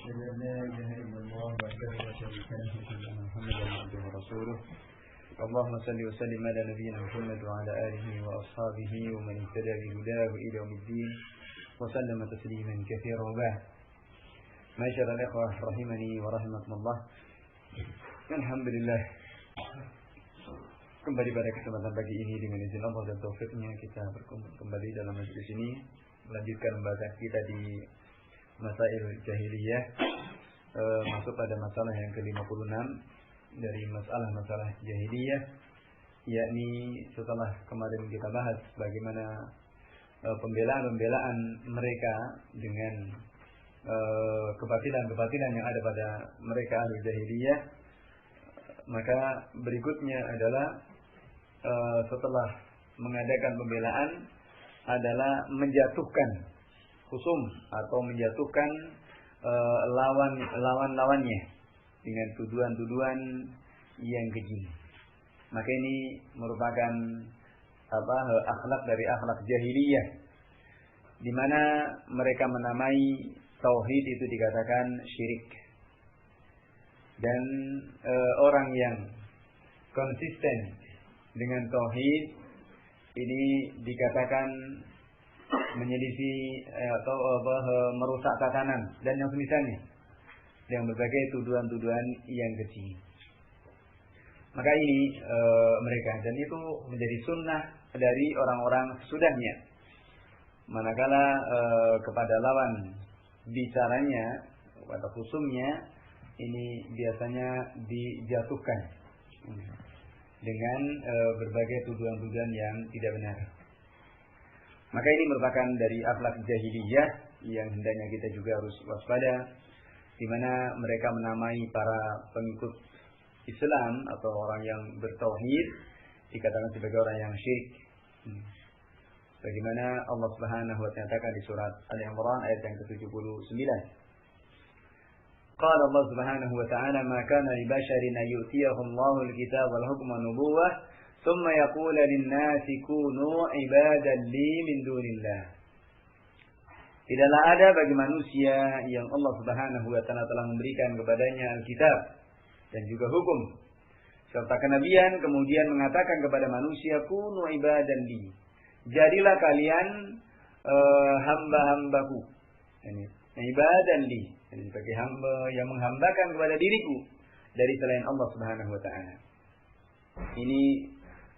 أشهد أن لا إله إلا الله وحده لا شريك له وأشهد أن محمدا عبده ورسوله اللهم صل وسلم على نبينا محمد وعلى آله وأصحابه ومن اهتدى بهداه إلى يوم الدين وسلم تسليما كثيرا وبعد. معاشر الإخوة rahimani wa rahimakumullah. Alhamdulillah, kembali pada kesempatan pagi ini dengan izin Allah dan taufiknya kita berkumpul kembali dalam majelis ini, melanjutkan pembahasan kita di Masail Jahiliyah, masuk pada masalah yang ke-56 dari masalah-masalah jahiliyah, yakni setelah kemarin kita bahas bagaimana pembelaan mereka dengan kebatilan yang ada pada mereka ahli jahiliyah. Maka berikutnya adalah setelah mengadakan pembelaan adalah menjatuhkan khusum atau menjatuhkan lawan-lawannya dengan tuduhan-tuduhan yang keji. Maka ini merupakan akhlak dari akhlak jahiliyah, di mana mereka menamai tauhid itu dikatakan syirik, dan orang yang konsisten dengan tauhid ini dikatakan menyelisih atau merusak tatanan dan yang semisalnya dengan berbagai tuduhan-tuduhan yang keji. Maka ini mereka, dan itu menjadi sunnah dari orang-orang sesudahnya. Manakala kepada lawan bicaranya atau khusumnya ini biasanya dijatuhkan dengan berbagai tuduhan-tuduhan yang tidak benar. Maka ini merupakan dari akhlak jahiliyah yang hendaknya kita juga harus waspada, di mana mereka menamai para pengikut Islam atau orang yang bertauhid dikatakan sebagai orang yang syirik. Bagaimana Allah Subhanahu wa ta'ala katakan di surat Al-Imran ayat yang ke-79. Qala Allah Subhanahu wa ta'ala, "Ma kana li basharin an yu'tiyahu Allahu al-kitaba wal hukma wan nubuwwah, thumma yaqulu lin-nasi kunu 'ibadan li min dunillah." Tidaklah ada bagi manusia yang Allah Subhanahu wa ta'ala telah memberikan kepadanya Alkitab dan juga hukum serta kenabian, kemudian mengatakan kepada manusia, kunu ibadan li, jadilah kalian hamba-hambaku. Ini ibadan li, jadi sebagai hamba yang menghambakan kepada diriku dari selain Allah Subhanahu wa ta'ala. Ini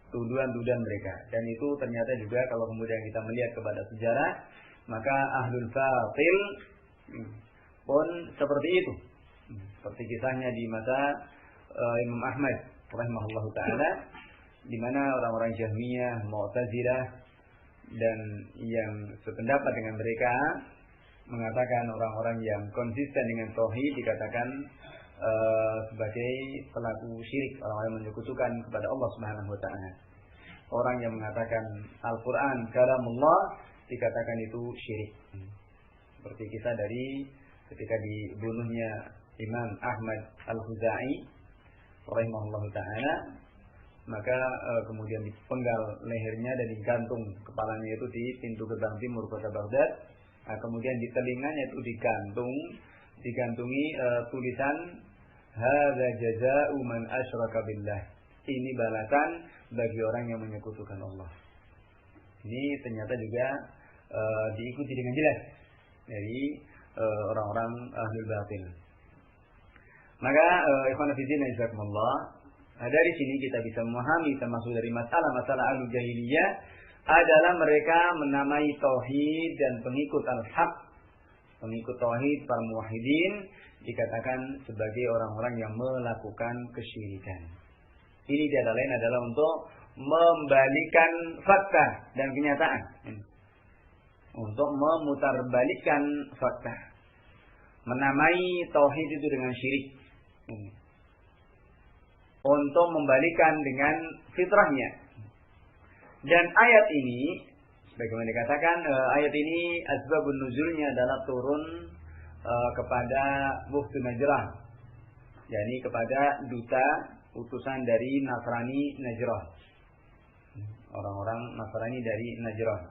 tuduhan-tuduhan mereka, dan itu ternyata juga kalau kemudian kita melihat kepada sejarah, maka ahlul batil pun seperti itu. Seperti kisahnya di masa Imam Ahmad rahimahullahu taala, di mana orang-orang Jahmiyah, Mu'tazilah dan yang sependapat dengan mereka mengatakan orang-orang yang konsisten dengan tauhid dikatakan sebagai pelaku syirik, orang yang menyekutukan kepada Allah Subhanahu wa taala. Orang yang mengatakan Al-Qur'an kalamullah dikatakan itu syirik. Seperti kisah dari ketika dibunuhnya Imam Ahmad Al-Khuzai rahimahullahu ta'ala, maka kemudian dipenggal lehernya dan digantung kepalanya itu di pintu gerbang timur kota Baghdad. Kemudian di telinganya itu digantungi tulisan hadza jazaa'u man asyraka billah, ini balasan bagi orang yang menyekutukan Allah. Ini ternyata juga diikuti dengan jelas dari orang-orang ahlul batil. Maka ikhwan fillah jazakumullah, dari sini kita bisa memahami termasuk dari masalah-masalah ahlul jahiliyah adalah mereka menamai tauhid dan pengikut al-haq, pengikut tauhid para muwahhidin dikatakan sebagai orang-orang yang melakukan kesyirikan. Ini tidak lain adalah untuk membalikkan fakta dan kenyataan, untuk memutarbalikkan fakta, menamai tauhid itu dengan syirik, untuk membalikkan dengan fitrahnya. Dan ayat ini, sebagaimana dikatakan, ayat ini asbabun nuzulnya adalah turun kepada Bukht Najran, yakni kepada duta utusan dari Nasrani Najran, orang-orang Nasrani dari Najran.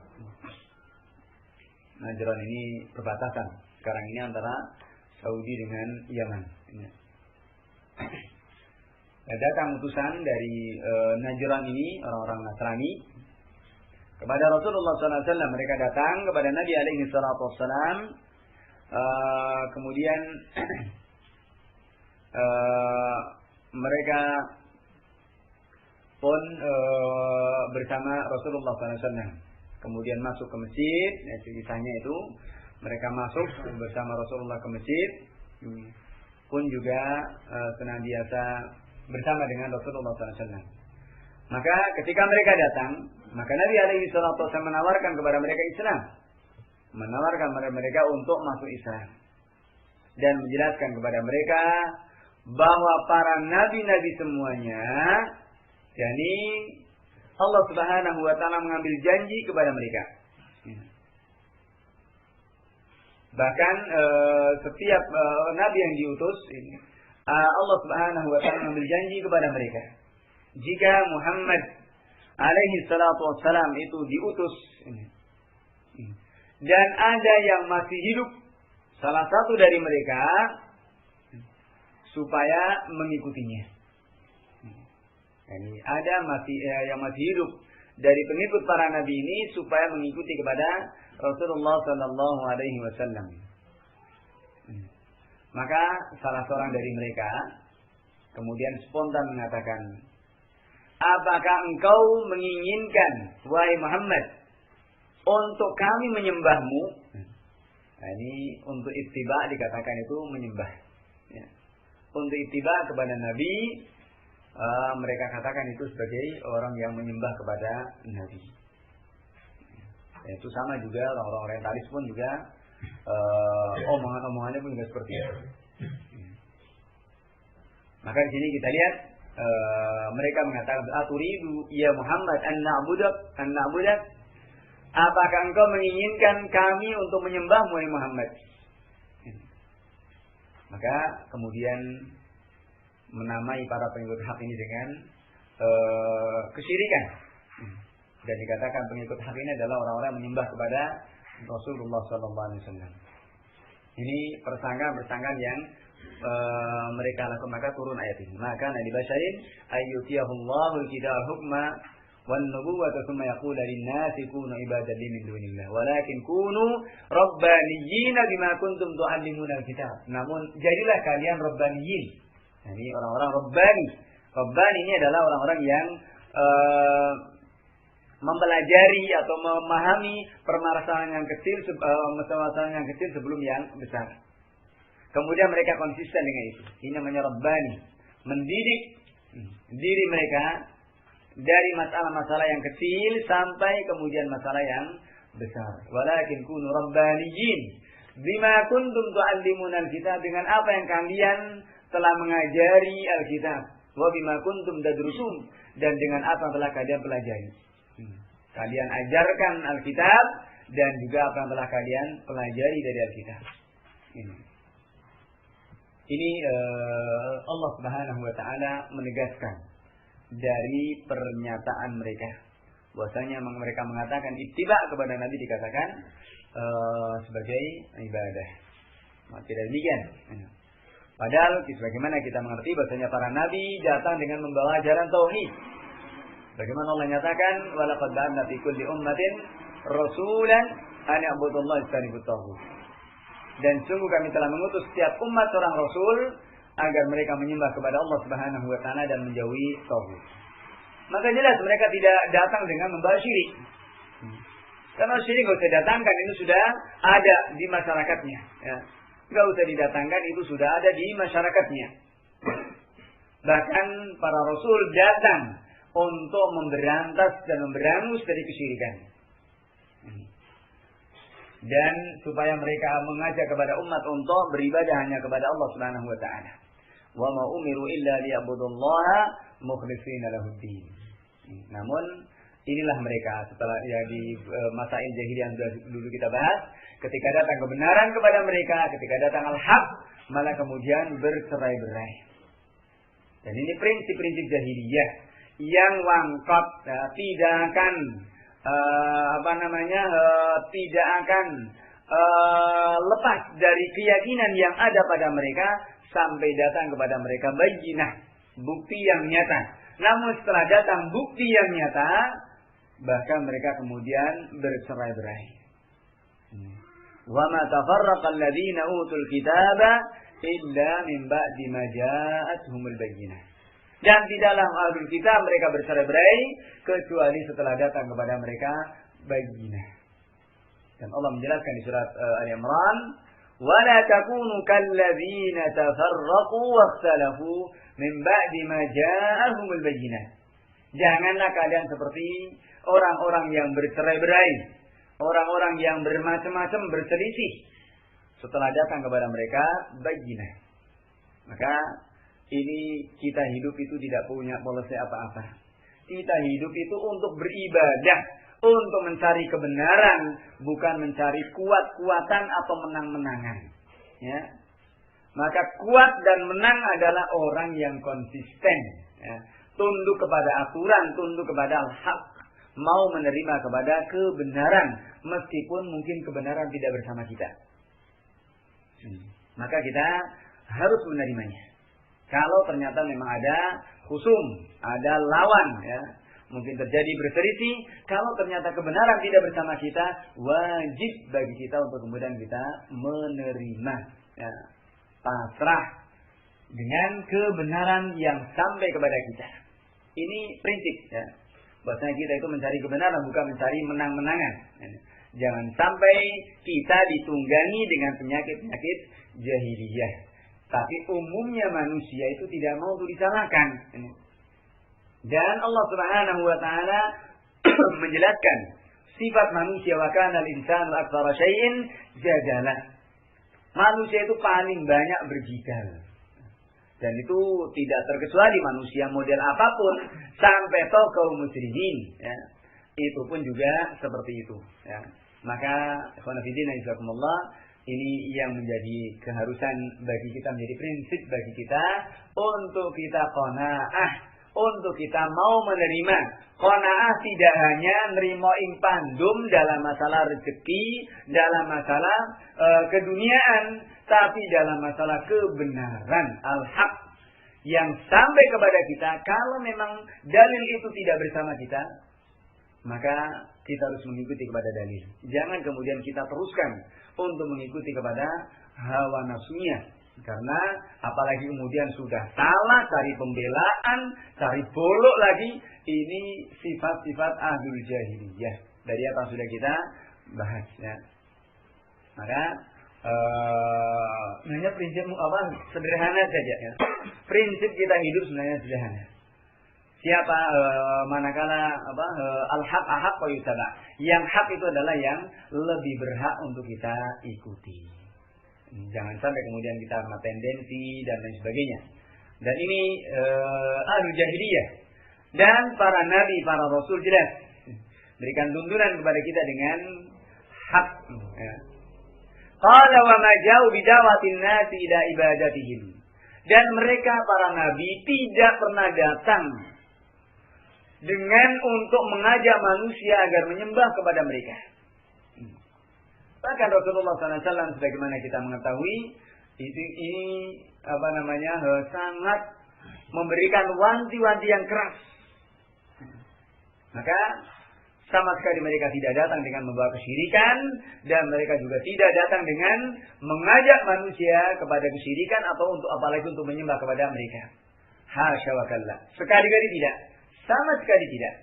Najran ini perbatasan sekarang ini antara Saudi dengan Yaman. Datang utusan dari Najran ini, orang-orang Nasrani, kepada Rasulullah SAW. Mereka datang kepada Nabi SAW. Kemudian mereka pun bersama Rasulullah SAW. Kemudian masuk ke masjid. Kisahnya itu mereka masuk bersama Rasulullah ke masjid, pun juga senantiasa bersama dengan Rasulullah SAW. Maka ketika mereka datang, maka Nabi SAW menawarkan kepada mereka Islam, menawarkan kepada mereka untuk masuk Islam, dan menjelaskan kepada mereka bahwa para nabi-nabi semuanya, yakni Allah Subhanahu wa taala mengambil janji kepada mereka. Bahkan setiap nabi yang diutus ini, Allah Subhanahu wa taala mengambil janji kepada mereka. Jika Muhammad alaihi salatu wassalam itu diutus dan ada yang masih hidup, salah satu dari mereka, supaya mengikutinya. Yani ada yang masih hidup dari pengikut para nabi ini supaya mengikuti kepada Rasulullah sallallahu alaihi wasallam. Maka salah seorang dari mereka kemudian spontan mengatakan, apakah engkau menginginkan, wahai Muhammad, untuk kami menyembahmu? Nah, ini untuk ittiba dikatakan itu menyembah. Ya. Untuk ittiba kepada Nabi, mereka katakan itu sebagai orang yang menyembah kepada Nabi. Ya, itu sama juga orang-orang orientalis pun juga omongan-omongannya pun juga seperti itu. Maka di sini kita lihat mereka mengatakan, aturidu ya Muhammad an na'budak, apakah engkau menginginkan kami untuk menyembahmu ya Muhammad? Maka kemudian menamai para pengikut hak ini dengan kesyirikan, dan dikatakan pengikut hak ini adalah orang-orang yang menyembah kepada Rasulullah SAW. Ini persangkaan yang mereka lakukan. Maka turun ayat ini. Maka Nabi Basharin ayyutiyahullahu kidal hukma wan nubuwwata thumma yaqulu lin-nasi kunu ibadan li min dunillah walakin kunu rabbaniyyin bima kuntum tu'allimuna al-kitab. Namun jadilah kalian rabbaniyin. Ini orang-orang rabbani. Rabbani ini adalah orang-orang yang mempelajari atau memahami permasalahan yang kecil sebelum yang besar. Kemudian mereka konsisten dengan itu. Ini namanya rabbani. Mendidik diri mereka dari masalah-masalah yang kecil sampai kemudian masalah yang besar. Walakin kunu rabbaniyin bima kuntum tu'allimuna al-kitab, dengan apa yang kalian telah mengajari Alkitab. Wa bima kuntum tadrusun, dan dengan apa yang telah kalian pelajari. Kalian ajarkan Alkitab dan juga apa yang telah kalian pelajari dari Alkitab. Ini Allah Subhanahu wa taala menegaskan dari pernyataan mereka bahwasanya mereka mengatakan ittiba kepada Nabi dikatakan sebagai ibadah. Tidak demikian. Padahal sebagaimana kita mengerti bahwasanya para nabi datang dengan membawa ajaran tauhid. Bagaimana Allah nyatakan, walaqad ba'athna fi kulli ummatin rasulan an ya'budullaha wajtanibut taghut. Dan sungguh kami telah mengutus setiap umat seorang rasul agar mereka menyembah kepada Allah Subhanahu wa taala dan menjauhi tauhid. Maka jelas mereka tidak datang dengan membawa syirik. Karena syirik enggak usah datangkan, itu sudah ada di masyarakatnya, ya. Enggak usah didatangkan, itu sudah ada di masyarakatnya. Bahkan para rasul datang untuk memberantas dan memberangus dari kesyirikan. Dan supaya mereka mengajak kepada umat untuk beribadah hanya kepada Allah Subhanahu wa taala. Wa ma umiru illa liya'budullaha mukhlishina lahuddin. Namun inilah mereka setelah ya di masail jahiliyah yang dulu kita bahas, ketika datang kebenaran kepada mereka, ketika datang al-haq, malah kemudian bercerai-berai. Dan ini prinsip-prinsip jahiliyah yang wangkot, tidak akan tidak akan lepas dari keyakinan yang ada pada mereka sampai datang kepada mereka bayyinah, bukti yang nyata. Namun setelah datang bukti yang nyata, bahkan mereka kemudian bercerai-berai. Wa ma tafarraqa alladziina utul kitaba illa min ba'di ma ja'atuhumul bayyinah. Dan di dalam ahlul kitab mereka bercerai-berai kecuali setelah datang kepada mereka bayyinah. Dan Allah menjelaskan di surat Ali Imran, "Wa la takunu kalladziina tafarraqu wa ikhtalafu min ba'di ma ja'ahumul bayyinah." Janganlah kalian seperti orang-orang yang bercerai-berai, orang-orang yang bermacam-macam berselisih setelah datang kepada mereka bayyinah. Maka ini kita hidup itu tidak punya polisi apa-apa. Kita hidup itu untuk beribadah, untuk mencari kebenaran, bukan mencari kuat-kuatan atau menang-menangan. Ya. Maka kuat dan menang adalah orang yang konsisten, ya. Tunduk kepada aturan, tunduk kepada al-haq, mau menerima kepada kebenaran, meskipun mungkin kebenaran tidak bersama kita. Maka kita harus menerimanya. Kalau ternyata memang ada khusum, ada lawan, ya, mungkin terjadi berselisih. Kalau ternyata kebenaran tidak bersama kita, wajib bagi kita untuk kemudian kita menerima, ya, pasrah dengan kebenaran yang sampai kepada kita. Ini prinsip, ya. Bahwasanya kita itu mencari kebenaran, bukan mencari menang-menangan. Jangan sampai kita ditunggangi dengan penyakit-penyakit jahiliyah. Tapi umumnya manusia itu tidak mau untuk disalahkan. Dan Allah Subhanahu wa taala menjelaskan sifat manusia, wa kana al-insanu aktsara syai'in jadala. Manusia itu paling banyak berjidal. Dan itu tidak terkecuali manusia model apapun sampai kaum muslimin, ya. Itu pun juga seperti itu, ya. Maka ikhwan fillah jazakumullah, ini yang menjadi keharusan bagi kita, menjadi prinsip bagi kita untuk kita qanaah, untuk kita mau menerima. Qanaah tidak hanya nerimo ing pandum dalam masalah rezeki, dalam masalah keduniaan, tapi dalam masalah kebenaran al-haq yang sampai kepada kita. Kalau memang dalil itu tidak bersama kita, maka kita harus mengikuti kepada dalil. Jangan kemudian kita teruskan untuk mengikuti kepada hawa nafsunya. Karena apalagi kemudian sudah salah, cari pembelaan, cari bolok lagi. Ini sifat-sifat ahlul jahiliyah. Dari apa sudah kita bahas, ya. Maka sebenarnya prinsip apa sederhana saja, ya. Prinsip kita hidup sebenarnya sederhana. Siapa manakala al-haq ahaq wa yutaba. Yang hak itu adalah yang lebih berhak untuk kita ikuti. Jangan sampai kemudian kita karena tendensi dan lain sebagainya. Dan ini ahlul jahiliyah. Dan para nabi, para rasul jelas berikan tuntunan kepada kita dengan hak. Qala wa ma ja'u bidawatin nasi ila ibadatihim. Dan mereka para nabi tidak pernah datang dengan untuk mengajak manusia agar menyembah kepada mereka. Bahkan Rasulullah SAW sebagaimana kita mengetahui ini sangat memberikan wanti-wanti yang keras. Maka sama sekali mereka tidak datang dengan membawa kesyirikan, dan mereka juga tidak datang dengan mengajak manusia kepada kesyirikan atau untuk apalagi untuk menyembah kepada mereka. Hasya wa kalla. Sekali-kali tidak. Sama sekali tidak.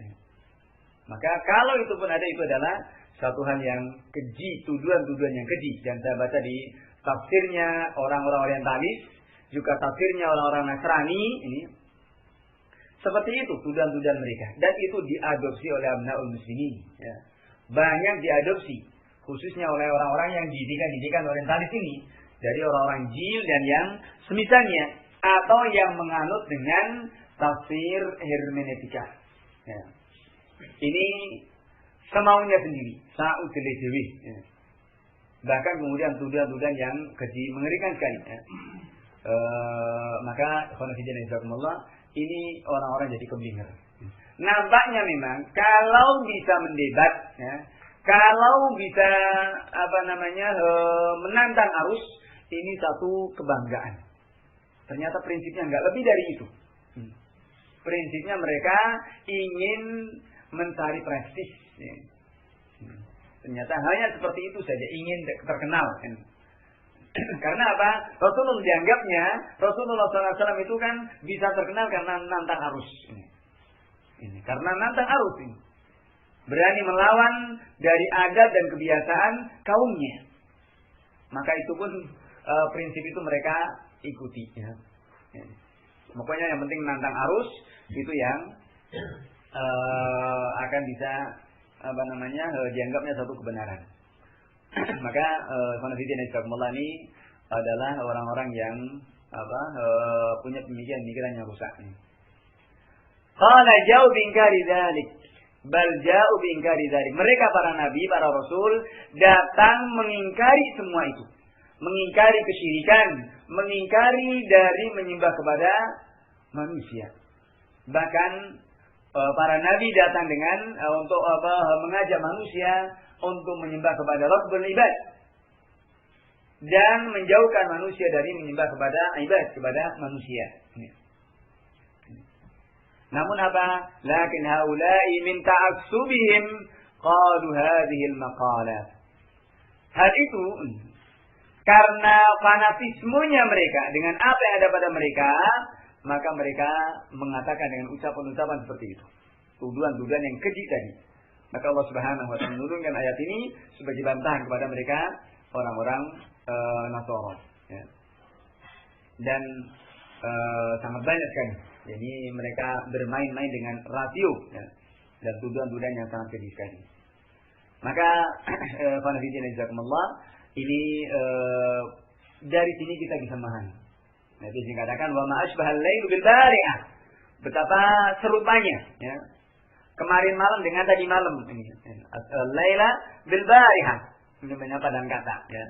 Maka kalau itu pun ada, itu adalah satu hal yang keji, tuduhan-tuduhan yang keji. Dan saya baca di tafsirnya orang-orang Orientalis, juga tafsirnya orang-orang Nasrani, ini seperti itu tuduhan-tuduhan mereka. Dan itu diadopsi oleh abnaul muslimin, ya. Banyak diadopsi, khususnya oleh orang-orang yang didikan Orientalis ini, dari orang-orang jil dan yang semisalnya, atau yang menganut dengan tafsir hermeneutika, ya. Ini semaunya sendiri, sa'udeledewi, ya. Bahkan kemudian tuduhan-tuduhan yang keji, mengerikan sekali, ya. Maka ini orang-orang jadi keblinger. Nampaknya memang kalau bisa mendebat, ya, Kalau bisa menantang arus, ini satu kebanggaan. Ternyata prinsipnya nggak lebih dari itu. Prinsipnya mereka ingin mencari prestis. Ternyata hanya seperti itu saja, ingin terkenal. Karena apa? Rasulullah dianggapnya, Rasulullah SAW itu kan bisa terkenal karena nantang arus. Ini. Karena nantang arus ini. Berani melawan dari adat dan kebiasaan kaumnya. Maka itu pun prinsip itu mereka ikuti. Ya. Pokoknya yang penting nantang arus itu yang akan bisa dianggapnya satu kebenaran. Maka Qanafidin ini adalah orang-orang yang punya pemikiran yang rusak. Qala ja'u bingkari dzalik. Bal ja'u bingkari dzalik. Mereka para nabi, para rasul datang mengingkari semua itu. Mengingkari kesyirikan, mengingkari dari menyembah kepada manusia. Bahkan para nabi datang dengan untuk mengajak manusia untuk menyembah kepada Rabbul Ibad dan menjauhkan manusia dari menyembah kepada ibad, kepada manusia. Namun apa? Lakin haula'i min ta'assubihim qalu hadhihi al-maqalat. Hal itu karena fanatismenya mereka dengan apa yang ada pada mereka, maka mereka mengatakan dengan ucapan-ucapan seperti itu. Tuduhan-tuduhan yang keji tadi. Maka Allah Subhanahu wa taala menurunkan ayat ini sebagai bantahan kepada mereka orang-orang Nasara. Ya. Dan sangat banyak kan. Jadi mereka bermain-main dengan rasio ya, dan tuduhan-tuduhan yang sangat keji sekali. Maka ini dari sini kita bisa memahami. Nah, itu dikatakan wa ma asbahal lailu bil bari'ah. Betapa serupanya ya. Kemarin malam dengan tadi malam ini. Laila bil bari'ah. Ini namanya padan kata ya.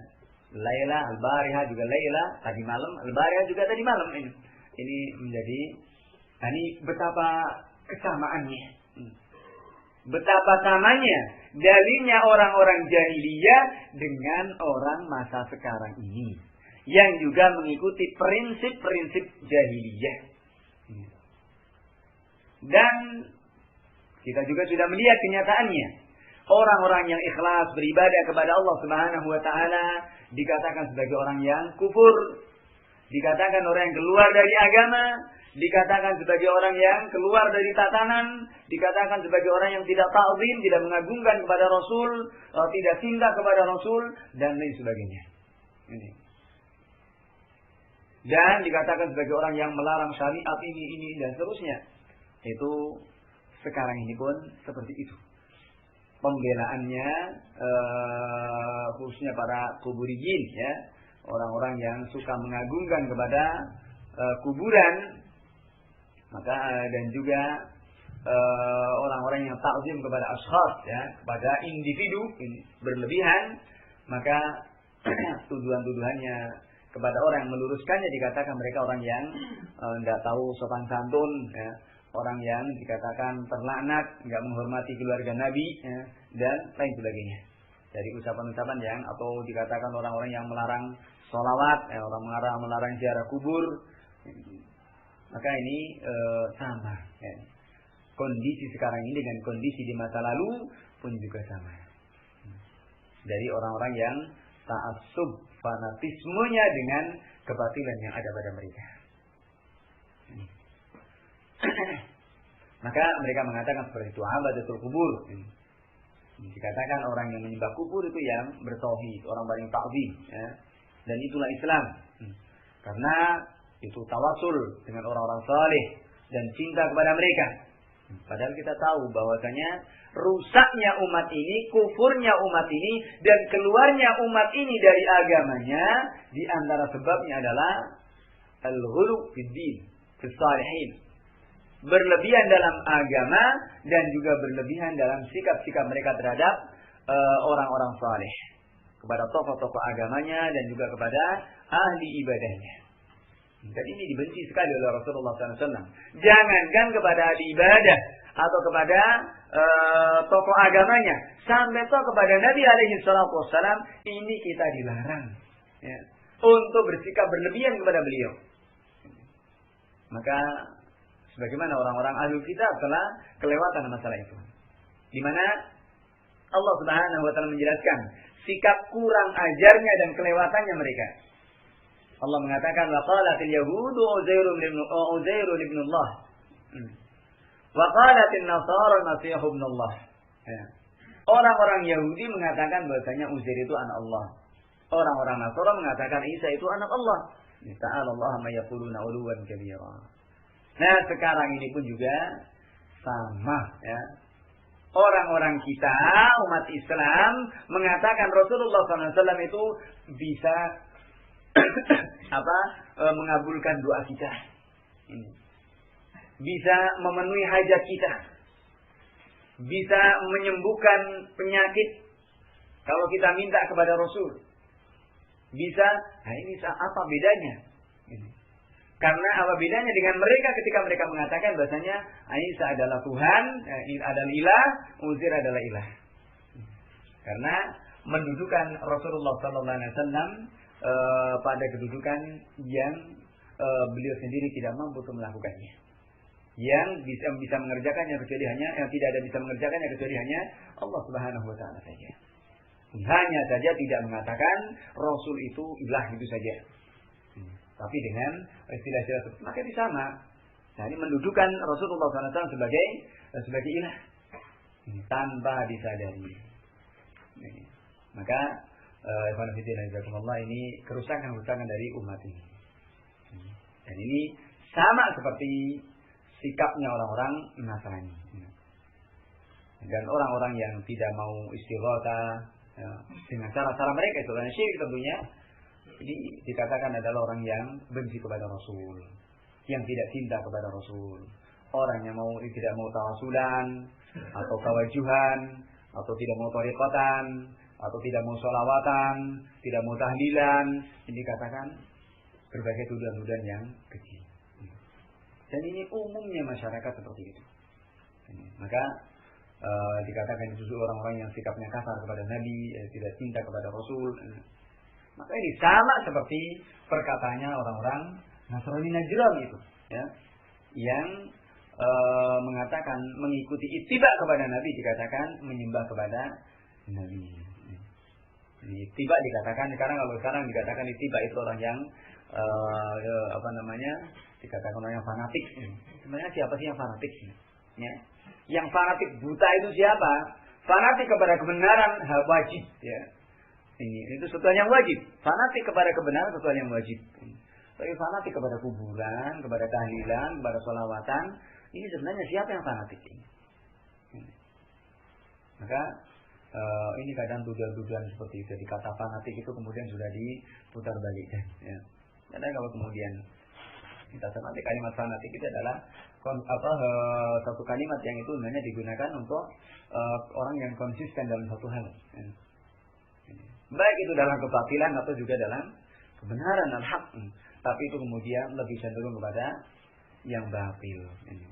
Laila al bari'ah juga laila tadi malam, al bari'ah juga tadi malam ini. Ini menjadi ini betapa kesamaannya. Betapa samanya dalilnya orang-orang jahiliyah dengan orang masa sekarang ini yang juga mengikuti prinsip-prinsip jahiliyah. Dan kita juga sudah melihat kenyataannya. Orang-orang yang ikhlas beribadah kepada Allah Subhanahu wa taala dikatakan sebagai orang yang kufur, dikatakan orang yang keluar dari agama, dikatakan sebagai orang yang keluar dari tatanan, dikatakan sebagai orang yang tidak ta'zim, tidak mengagungkan kepada Rasul, tidak cinta kepada Rasul, dan lain sebagainya. Ini. Dan dikatakan sebagai orang yang melarang syariat ini, dan seterusnya. Itu sekarang ini pun seperti itu. Pembelaannya, khususnya para kuburiyin, ya, orang-orang yang suka mengagungkan kepada kuburan, maka dan juga orang-orang yang ta'zim kepada ashkhas ya, kepada individu ini berlebihan, maka tuduhan-tuduhannya kepada orang yang meluruskannya dikatakan mereka orang yang tidak tahu sopan santun ya, orang yang dikatakan terlaknat, enggak menghormati keluarga Nabi ya, dan lain sebagainya. Dari ucapan-ucapan yang atau dikatakan orang-orang yang melarang sholawat, ya, orang melarang ziarah kubur. Maka ini sama ya. Kondisi sekarang ini dengan kondisi di masa lalu pun juga sama. Dari orang-orang yang ta'assub fanatismenya dengan kebatilan yang ada pada mereka. Maka mereka mengatakan seperti itu, abadatul kubur. Dikatakan orang yang menyembah kubur itu yang bertauhid, orang paling ta'zim ya. Dan itulah Islam. Karena itu tawasul dengan orang-orang saleh dan cinta kepada mereka. Padahal kita tahu bahwasanya rusaknya umat ini, kufurnya umat ini, dan keluarnya umat ini dari agamanya, di antara sebabnya adalah al-ghulu fid din, fis salihin. Berlebihan dalam agama dan juga berlebihan dalam sikap-sikap mereka terhadap orang-orang saleh, kepada tokoh-tokoh agamanya dan juga kepada ahli ibadahnya. Dan ini dibenci sekali oleh Rasulullah SAW. Jangankan kepada ahli ibadah atau kepada tokoh agamanya sampai kepada Nabi alaihi salatu wassalam, ini kita dilarang ya, untuk bersikap berlebihan kepada beliau. Maka sebagaimana orang-orang ahlul kitab telah kelewatan masalah itu, di mana Allah Subhanahu wa taala menjelaskan sikap kurang ajarnya dan kelewatannya mereka. Allah mengatakan wa qalatil yahudu Uzairun ibn Allah. Wa qalatin nasara Masih ibn Allah. Ya. Orang-orang Yahudi mengatakan bahwasanya Uzair itu anak Allah. Orang-orang Nasara mengatakan Isa itu anak Allah. Ta'ala Allah ma yaquluna 'uluwan kabira. Nah, sekarang ini pun juga sama ya. Orang-orang kita, umat Islam, mengatakan Rasulullah SAW itu bisa mengabulkan doa kita. Ini. Bisa memenuhi hajat kita. Bisa menyembuhkan penyakit kalau kita minta kepada Rasul. Bisa, nah ini apa bedanya? Ini. Karena apa bedanya dengan mereka ketika mereka mengatakan bahasanya Isa adalah Tuhan, adalah ilah, Uzair adalah ilah. Karena mendudukan Rasulullah SAW pada kedudukan yang beliau sendiri tidak mampu untuk melakukannya. Yang bisa mengerjakannya kecuali hanya, yang tidak ada bisa mengerjakannya kecuali hanya Allah Subhanahu wa taala saja. Hanya saja tidak mengatakan Rasul itu ilah itu saja. Tapi dengan istilah-istilah tersebut maka sama. Nah, ini mendudukan Rasulullah SAW sebagai ilah tanpa disadari. Maka ini kerusakan dari umat ini. Dan ini sama seperti sikapnya orang-orang Nasrani. Dan orang-orang yang tidak mau istighatsah ya, dengan cara-cara mereka itu adalah syirik tentunya. Ini dikatakan adalah orang yang benci kepada Rasul, yang tidak cinta kepada Rasul, orang yang tidak mau tawasulan atau tawajuhan, atau tidak mau thariqatan, atau tidak mau sholawatan, tidak mau tahlilan. Ini dikatakan berbagai tuduhan-tuduhan yang keji. Dan ini umumnya masyarakat seperti itu. Maka dikatakan itu orang-orang yang sikapnya kasar kepada Nabi, tidak cinta kepada Rasul. Maka ini sama seperti perkataannya orang-orang Nasrani Najran itu, ya, yang mengatakan mengikuti ittiba kepada Nabi dikatakan menyembah kepada Nabi. Ittiba dikatakan kalau sekarang dikatakan ittiba itu orang yang dikatakan orang yang fanatik. Sebenarnya siapa sih yang fanatik? Ya. Yang fanatik buta itu siapa? Fanatik kepada kebenaran wajib, ya. Itu sesuatu yang wajib. Fanatik kepada kebenaran sesuatu yang wajib. Tapi fanatik kepada kuburan, kepada tahlilan, kepada sholawatan, ini sebenarnya siapa yang fanatik ini? Maka ini kadang tuduhan-tuduhan seperti itu. Jadi kata fanatik itu kemudian sudah diputar balikkan. Ya. Karena kalau kemudian kita cermati kalimat fanatik itu adalah satu kalimat yang itu sebenarnya digunakan untuk orang yang konsisten dalam satu hal. Ya. Baik itu dalam kebatilan atau juga dalam kebenaran al-haq. Tapi itu kemudian lebih cenderung kepada yang batil. Ini.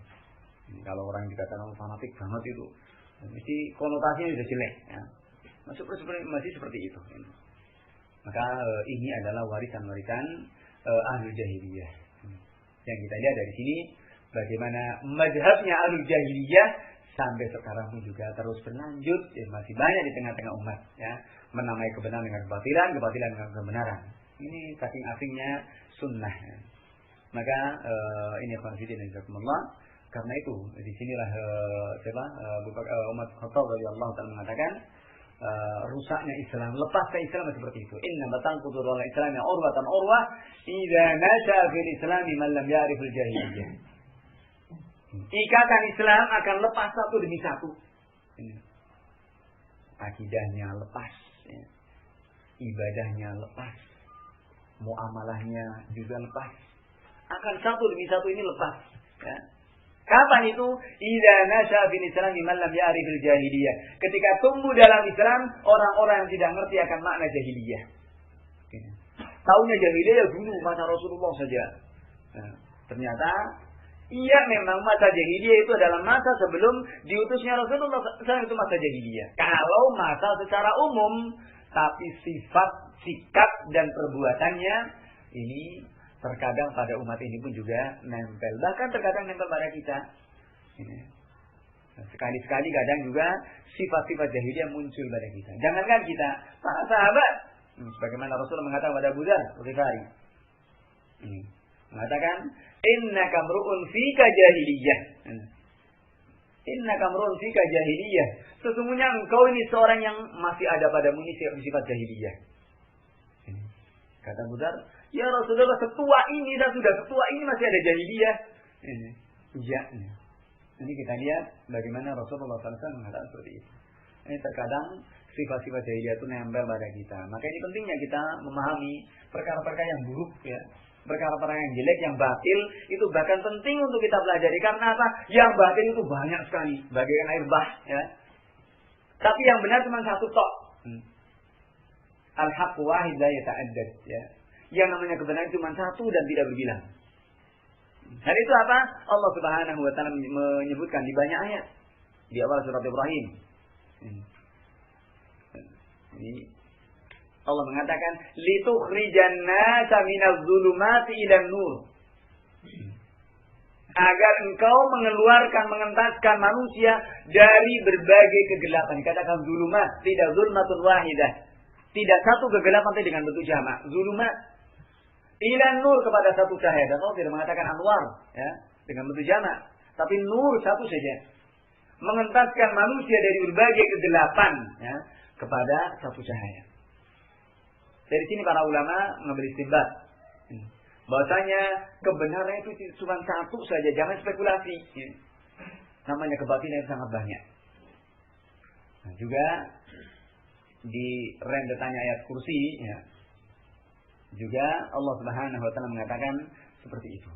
Kalau orang dikatakan fanatik banget itu, mesti konotasinya sudah jelek. Ya. Masih seperti itu. Ini. Maka ini adalah warisan-warisan ahlul jahiliyah. Yang kita lihat dari sini bagaimana mazhabnya ahlul jahiliyah sampai sekarang pun juga terus berlanjut, ya, masih banyak di tengah-tengah umat, ya, menamai kebenaran dengan kebatilan, kebatilan dengan kebenaran. Ini saking asingnya sunnah. Ya. Maka ini konfidin insyaallah. Karena itu di sinilah Umar Khattab radhiyallahu taala mengatakan rusaknya Islam, lepasnya Islam seperti itu. Inna batanqutu wal Islam urwatan urwah idza nasha fil Islam man lam ya'riful jahiliyah. Ikatan Islam akan lepas satu demi satu. Akidahnya lepas, ya. Ibadahnya lepas, muamalahnya juga lepas. Akan satu demi satu ini lepas. Ya. Kapan itu? Idza nasha fil Islam man lam ya'rifil jahiliyah. Ketika tumbuh dalam Islam orang-orang yang tidak ngerti akan makna jahiliyah. Taunya jahiliyah dulu masa Rasulullah saja. Nah, ternyata Iya, memang masa jahiliyah itu adalah masa sebelum diutusnya Rasulullah SAW, itu masa jahiliyah. Kalau masa secara umum, tapi sifat, sikap dan perbuatannya ini terkadang pada umat ini pun juga nempel. Bahkan terkadang nempel pada kita. Sekali-sekali kadang juga sifat-sifat jahiliyah muncul pada kita. Jangankan kita, para sahabat. Sebagaimana Rasulullah mengatakan pada Abu Dzar Ghifari. Mengatakan, innaka mru'un fika jahiliyah. Innaka mru'un fika jahiliyah. Sesungguhnya engkau ini seorang yang masih ada padamu ini sifat jahiliyah. Kata Abu Dzar, ya Rasulullah, setua ini dan sudah setua ini masih ada jahiliyah. Iya. Ini kita lihat bagaimana Rasulullah SAW mengatakan seperti itu. Ini terkadang sifat-sifat jahiliyah itu nempel pada kita. Maka ini pentingnya kita memahami perkara-perkara yang buruk, ya, perkara-perkara yang jelek, yang batil, itu bahkan penting untuk kita pelajari. Karena apa? Yang batil itu banyak sekali, bagaikan air bah, ya. Tapi yang benar cuma satu tok. Al-haq wahid la yata'addad, ya. Yang namanya kebenaran cuma satu dan tidak berbilang. Dan itu apa? Allah Subhanahu wa taala menyebutkan di banyak ayat. Di awal surat Ibrahim. Ini Allah mengatakan litukhrijan nasa minadz zulumati ilan nur. Agar engkau mengeluarkan, mengentaskan manusia dari berbagai kegelapan. Dikatakan zulumat, tidak zulmatun wahidah. Tidak satu kegelapan tapi dengan bentuk jamak. Zulumat ilan nur, kepada satu cahaya. Dan Allah tidak mengatakan anwar, ya, dengan bentuk jamak, tapi nur satu saja. Mengentaskan manusia dari berbagai kegelapan, ya, kepada satu cahaya. Dari sini para ulama mengambil istinbat bahwasanya kebenaran itu cuma satu saja, jangan spekulasi. Ya. Namanya kebatilan itu sangat banyak. Nah, juga di rentetannya ayat kursi, ya, juga Allah Subhanahu wa taala mengatakan seperti itu.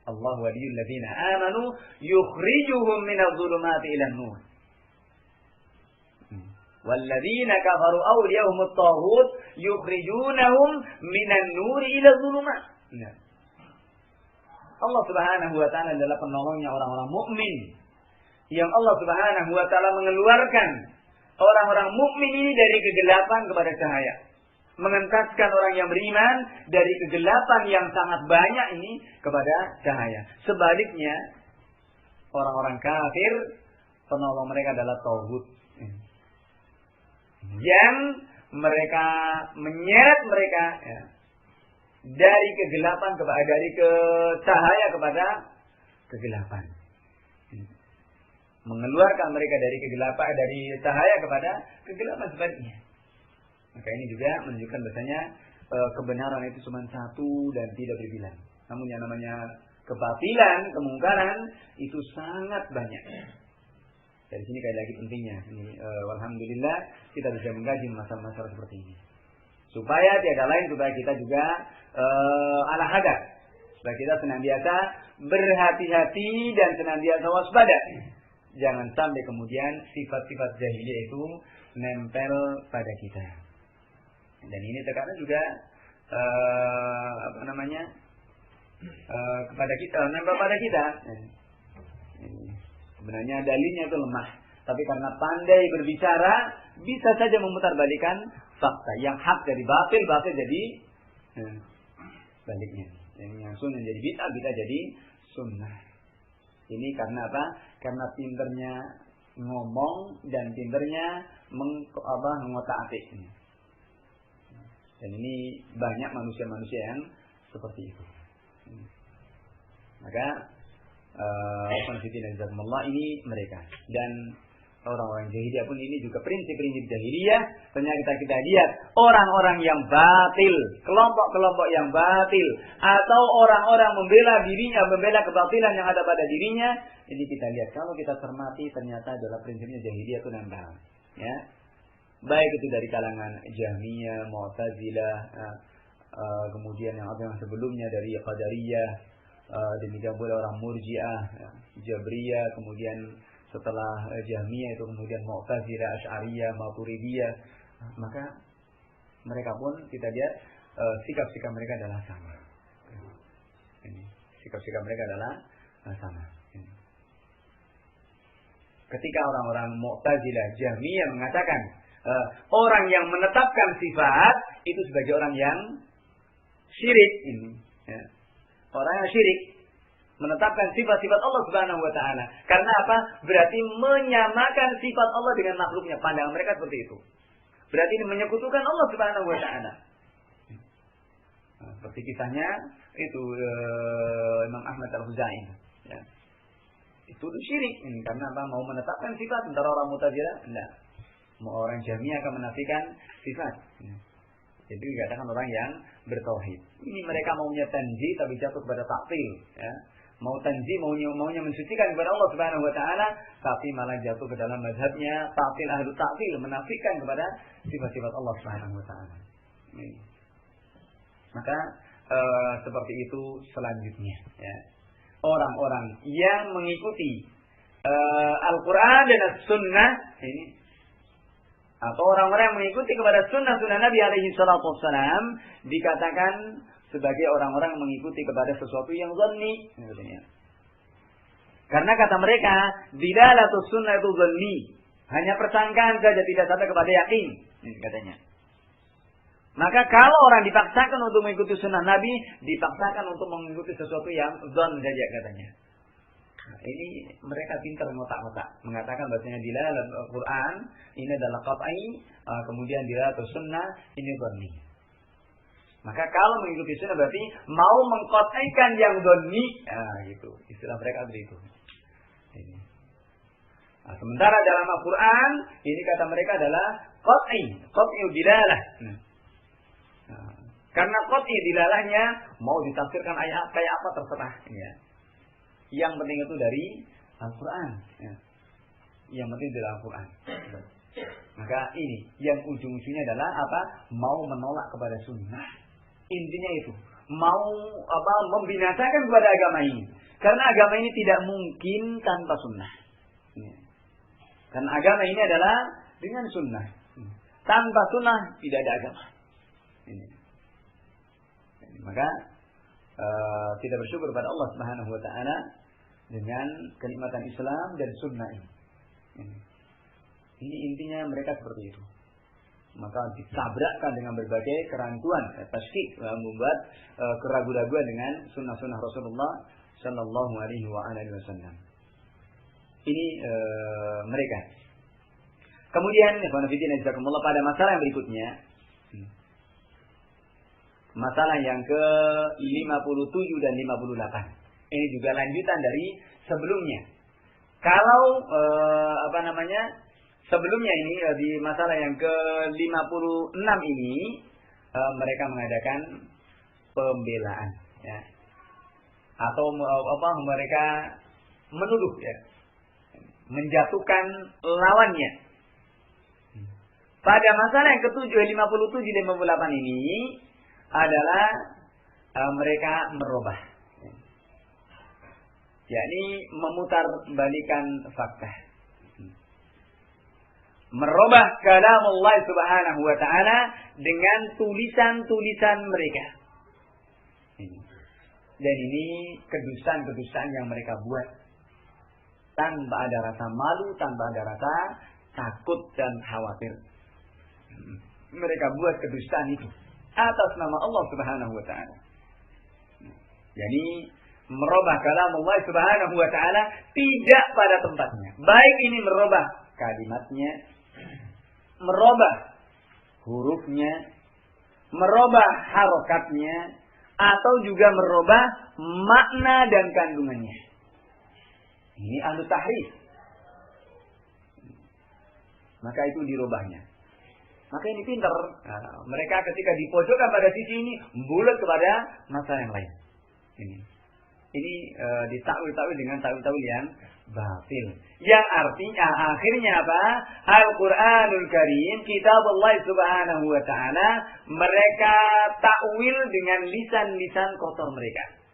Allah waliyul ladzina amanu yukhrijuhum minadh dhulumati ilan nur. Walladzina kafaru awliyahumut taghut yukhrijunahum minan nuri ila dhulumat. Allah Subhanahu wa taala adalah penolongnya orang-orang mukmin. Yang Allah Subhanahu wa taala mengeluarkan orang-orang mukmin ini dari kegelapan kepada cahaya. Mengentaskan orang yang beriman dari kegelapan yang sangat banyak ini kepada cahaya. Sebaliknya, orang-orang kafir, penolong mereka adalah tauhid. Yang mereka menyeret mereka, ya, dari kegelapan dari cahaya kepada kegelapan. Mengeluarkan mereka dari kegelapan, dari cahaya kepada kegelapan sebaliknya. Maka ini juga menunjukkan bahasanya kebenaran itu cuma satu dan tidak berbilang. Namun yang namanya kebatilan, kemungkaran itu sangat banyak. Dari sini sekali lagi pentingnya. Ini, alhamdulillah kita bisa mengkaji masalah-masalah seperti ini. Supaya tiada lain, supaya kita juga ala hadar. Supaya kita senantiasa berhati-hati dan senantiasa waspada. Jangan sampai kemudian sifat-sifat jahiliyah itu nempel pada kita. Dan ini terkadang juga kepada kita, nempel pada kita. Sebenarnya dalilnya itu lemah, tapi karena pandai berbicara bisa saja memutarbalikkan fakta. Yang hak jadi batil, batil jadi baliknya. Yang sunnah jadi bid'ah, bid'ah jadi sunnah. Ini karena apa? Karena pinternya ngomong dan pinternya mengotak-atik. Dan ini banyak manusia-manusia yang seperti itu. Maka ini mereka. Dan orang-orang jahiliyah pun ini juga prinsip-prinsip jahiliyah. Ternyata kita lihat orang-orang yang batil, kelompok-kelompok yang batil, atau orang-orang membela dirinya, membela kebatilan yang ada pada dirinya. Ini kita lihat, kalau kita cermati ternyata adalah prinsipnya jahiliyah itu nempel. Ya. Baik itu dari kalangan Jahmiyah, Mu'tazilah, kemudian yang sebelumnya dari Qadariyah, demikian pula orang Murji'ah, Jabriyah, kemudian setelah Jahmiyah itu kemudian Mu'tazilah, Asy'ariyah, Maturidiyah. Maka mereka pun kita lihat sikap-sikap mereka adalah sama. Sikap-sikap mereka adalah sama. Ketika orang-orang Mu'tazilah, Jahmiyah mengatakan orang yang menetapkan sifat itu sebagai orang yang syirik ini. Ya. Orang yang syirik menetapkan sifat-sifat Allah Subhanahu wa taala. Karena apa? Berarti menyamakan sifat Allah dengan makhluknya. Pandangan mereka seperti itu. Berarti ini menyekutukan Allah Subhanahu wa taala. Seperti kisahnya itu Imam Ahmad Al-Huzai. Ya. Itu syirik ini karena apa? Mau menetapkan sifat, sementara orang Mu'tazilah enggak. Mau orang Jahmiyah akan menafikan sifat. Ya. Jadi dikatakan orang yang bertauhid. Ini mereka maunya tanzih tapi jatuh kepada ta'til, ya. Mau tanzih, maunya mensucikan kepada Allah Subhanahu wa taala, tapi malah jatuh ke dalam mazhabnya ta'til, ahlu ta'til, menafikan kepada sifat-sifat Allah Subhanahu wa taala. Maka seperti itu selanjutnya, ya. Orang-orang yang mengikuti Al-Quran dan As-Sunnah ini, atau orang-orang yang mengikuti kepada sunnah-sunnah Nabi alaihi salatu wassalam, dikatakan sebagai orang-orang yang mengikuti kepada sesuatu yang zanni. Karena kata mereka, dilalatus sunnah itu zanni, hanya persangkaan saja, tidak sampai kepada yakin, ini katanya. Maka kalau orang dipaksakan untuk mengikuti sunnah Nabi, dipaksakan untuk mengikuti sesuatu yang zon saja katanya. Nah, ini mereka pintar ngotak-ngotak, mengatakan bahasanya dilalat Al-Quran ini adalah qat'i, kemudian dilalat sunnah ini zonni. Maka kalau mengikuti sunnah berarti mau mengqat'ikan yang zonni, gitu. Istilah mereka seperti itu. Ini. Nah, sementara dalam Al-Quran ini kata mereka adalah qat'i dilalah. Karena qat'i dilalahnya mau ditafsirkan ayat kayak apa terserah, ya. Yang penting itu dari Al-Quran, ya. Yang penting dari Al-Quran. Maka ini yang ujung-ujungnya adalah apa? Mau menolak kepada sunnah. Intinya itu mau apa? Membinasakan kepada agama ini. Karena agama ini tidak mungkin tanpa sunnah. Ya. Karena agama ini adalah dengan sunnah. Tanpa sunnah tidak ada agama. Ini. Maka kita bersyukur kepada Allah Subhanahu wa taala dengan kenikmatan Islam dan sunnah ini. Ini intinya mereka seperti itu. Maka ditabrakkan dengan berbagai kerancuan, tasdik, membuat keraguan-raguan dengan sunnah-sunnah Rasulullah Sallallahu Alaihi Wasallam. Ini mereka. Kemudian, pada masalah yang berikutnya, masalah yang ke-57 dan 58. Ini juga lanjutan dari sebelumnya. Kalau sebelumnya ini di masalah yang ke-56 ini mereka mengadakan pembelaan, ya. Atau mereka menuduh, ya, menjatuhkan lawannya. Pada masalah yang ke-7, 57 dan 58 ini adalah mereka merubah, yakni memutar balikan fakta, merubah kalam Allah Subhanahu wa taala dengan tulisan-tulisan mereka. Dan ini kedustaan-kedustaan yang mereka buat tanpa ada rasa malu, tanpa ada rasa takut dan khawatir. Mereka buat kedustaan itu atas nama Allah Subhanahu wa taala. Jadi merubah kalam Allah Subhanahu wa taala tidak pada tempatnya. Baik ini merubah kalimatnya, merubah hurufnya, merubah harokatnya, atau juga merubah makna dan kandungannya. Ini ahlu tahrif. Maka itu dirubahnya. Maka ini pintar. Nah, mereka ketika dipojokkan pada sisi ini, bulat kepada masalah yang lain. Ini ditakwil-takwil dengan takwil-takwil yang batil. Yang artinya akhirnya apa? Al-Quranul Karim, kitab Allah Subhanahu wa taala, mereka takwil dengan lisan-lisan kotor mereka.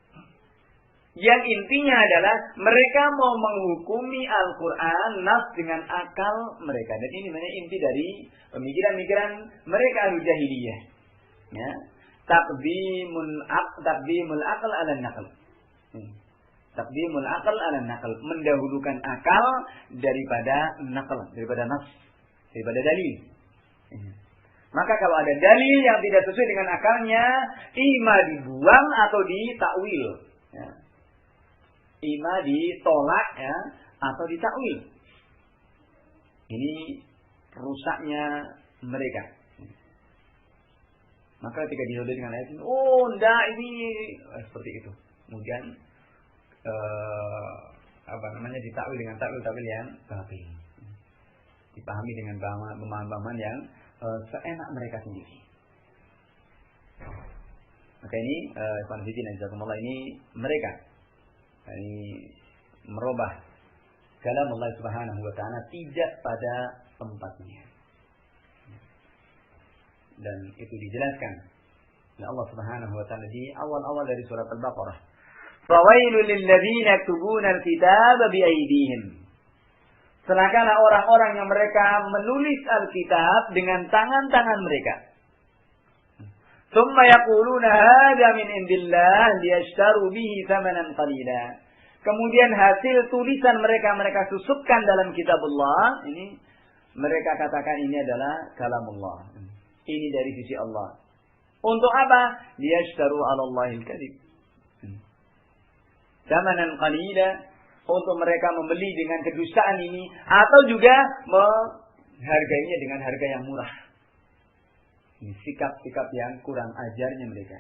Yang intinya adalah mereka mau menghukumi Al-Quran nas dengan akal mereka. Dan ini sebenarnya inti dari pemikiran-pemikiran mereka ahlu jahiliyah. Ya. Taqdimul aql ala naql. Taqdimul akal ala nakal, mendahulukan akal daripada nakal, daripada nas, daripada dalil. Maka kalau ada dalil yang tidak sesuai dengan akalnya, ima dibuang atau ditakwil. Ya. Ima ditolak ya, atau ditakwil. Ini rusaknya mereka. Maka ketika dihudul dengan ayat ini, oh enggak ini seperti itu. Kemudian ditakwil dengan takwil yang batil. Dipahami dengan pemahaman yang seenak mereka sendiri. Maka ini ikhwan fillah jazakumullah, ini mereka ini merubah kalam Allah Subhanahu wa taala tidak pada tempatnya. Dan itu dijelaskan oleh Allah Subhanahu wa taala di awal-awal dari surat Al-Baqarah. Fawailul lil ladzina yaktubuna al-kitaba bi aydihim. Celakalah orang-orang yang mereka menulis Alkitab dengan tangan-tangan mereka. Tsumma yaquluna hadza min indillah liyashtaru bihi thamanan qalila. Kemudian hasil tulisan mereka susupkan dalam kitabullah, ini mereka katakan ini adalah kalamullah. Ini dari sisi Allah. Untuk apa? Liyashtaru 'ala Allahil kadzib. Thamanan qalila, untuk mereka membeli dengan kedustaan ini, atau juga menghargainya dengan harga yang murah. Ini sikap-sikap yang kurang ajarnya mereka.